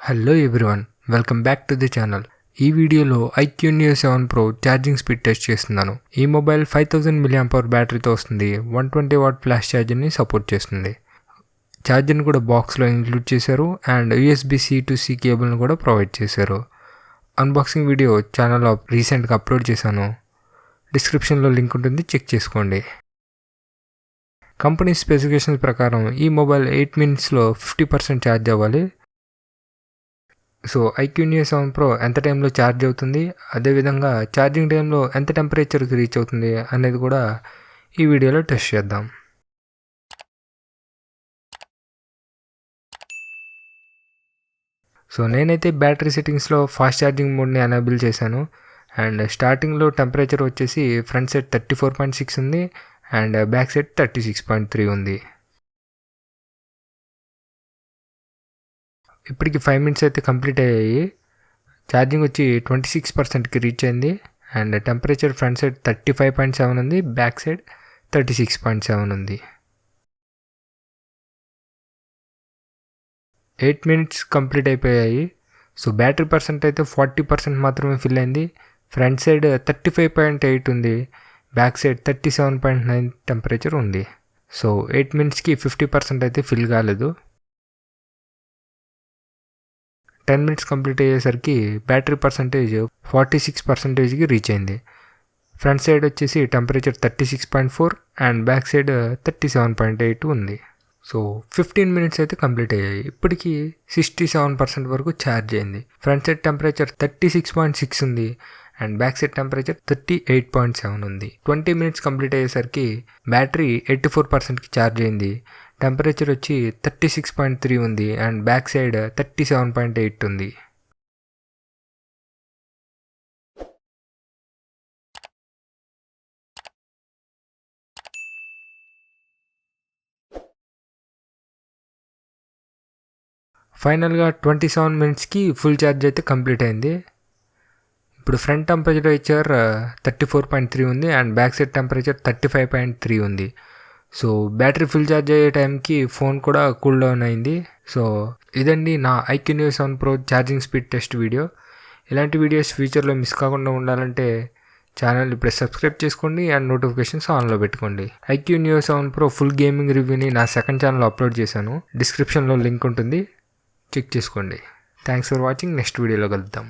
Hello everyone, welcome back to the channel. ఈ వీడియోలో IQOO 7 Pro charging speed test చేస్తున్నాను. ఈ మొబైల్ 5000 mAh బ్యాటరీతో వస్తుంది. 120 వాట్ ఫ్లాష్ ఛార్జర్ని సపోర్ట్ చేస్తుంది. ఛార్జర్ని కూడా బాక్స్లో ఇంక్లూడ్ చేశారు అండ్ USB-C to C కేబుల్ని కూడా ప్రొవైడ్ చేశారు. అన్బాక్సింగ్ వీడియో ఛానల్లో రీసెంట్గా అప్లోడ్ చేశాను. డిస్క్రిప్షన్లో లింక్ ఉంటుంది, చెక్ చేసుకోండి. కంపెనీ స్పెసిఫికేషన్స్ ప్రకారం ఈ మొబైల్ 8 minutesలో 50% ఛార్జ్ అవ్వాలి. సో IQOO 7 Pro ఎంత టైంలో ఛార్జ్ అవుతుంది, అదేవిధంగా ఛార్జింగ్ టైంలో ఎంత టెంపరేచర్కి రీచ్ అవుతుంది అనేది కూడా ఈ వీడియోలో టెస్ట్ చేద్దాం. సో నేనైతే బ్యాటరీ సెట్టింగ్స్లో ఫాస్ట్ ఛార్జింగ్ మోడ్ని ఎనేబుల్ చేశాను అండ్ స్టార్టింగ్లో టెంపరేచర్ వచ్చేసి ఫ్రంట్ సైడ్ 34.6 ఉంది అండ్ బ్యాక్ సైడ్ 36.3 ఉంది. ఇప్పటికి 5 minutes అయితే కంప్లీట్ అయ్యాయి. ఛార్జింగ్ వచ్చి 26%కి రీచ్ అయింది అండ్ టెంపరేచర్ ఫ్రంట్ సైడ్ 35.7 ఉంది, బ్యాక్ సైడ్ 36.7 ఉంది. 8 minutes కంప్లీట్ అయిపోయాయి. సో బ్యాటరీ పర్సెంట్ అయితే 40% మాత్రమే ఫిల్ అయింది. ఫ్రంట్ సైడ్ 35.8 ఉంది, బ్యాక్ సైడ్ 37.9 టెంపరేచర్ ఉంది. సో 8 minutesకి 50% అయితే ఫిల్ కాలేదు. 10 minutes కంప్లీట్ అయ్యేసరికి బ్యాటరీ పర్సంటేజ్ 46%కి రీచ్ అయింది. ఫ్రంట్ సైడ్ వచ్చేసి టెంపరేచర్ 36.4 అండ్ బ్యాక్ సైడ్ 37.8 ఉంది. సో 15 minutes అయితే కంప్లీట్ అయ్యాయి. ఇప్పటికీ 67% వరకు ఛార్జ్ అయింది. ఫ్రంట్ సైడ్ టెంపరేచర్ 36.6 ఉంది అండ్ బ్యాక్ సైడ్ టెంపరేచర్ 38.7 ఉంది. 20 minutes కంప్లీట్ అయ్యేసరికి బ్యాటరీ 84%కి ఛార్జ్ అయింది. టెంపరేచర్ వచ్చి 36.3 ఉంది అండ్ బ్యాక్ సైడ్ 37.8 ఉంది. ఫైనల్గా 27 minutesకి ఫుల్ ఛార్జ్ అయితే కంప్లీట్ అయింది. ఇప్పుడు ఫ్రంట్ టెంపరేచర్ 34.3 ఉంది అండ్ బ్యాక్ సైడ్ టెంపరేచర్ 35.3 ఉంది. సో బ్యాటరీ ఫుల్ ఛార్జ్ అయ్యే టైంకి ఫోన్ కూడా కూల్ డౌన్ అయింది. సో ఇదండి నా IQOO 7 Pro charging speed test video. ఇలాంటి వీడియోస్ ఫ్యూచర్లో మిస్ కాకుండా ఉండాలంటే ఛానల్ ఇప్పుడే సబ్స్క్రైబ్ చేసుకోండి అండ్ నోటిఫికేషన్స్ ఆన్లో పెట్టుకోండి. IQOO 7 Pro ఫుల్ గేమింగ్ రివ్యూని నా సెకండ్ ఛానల్లో అప్లోడ్ చేశాను. డిస్క్రిప్షన్లో లింక్ ఉంటుంది, చెక్ చేసుకోండి. Thanks for watching. నెక్స్ట్ వీడియోలో కలుద్దాం.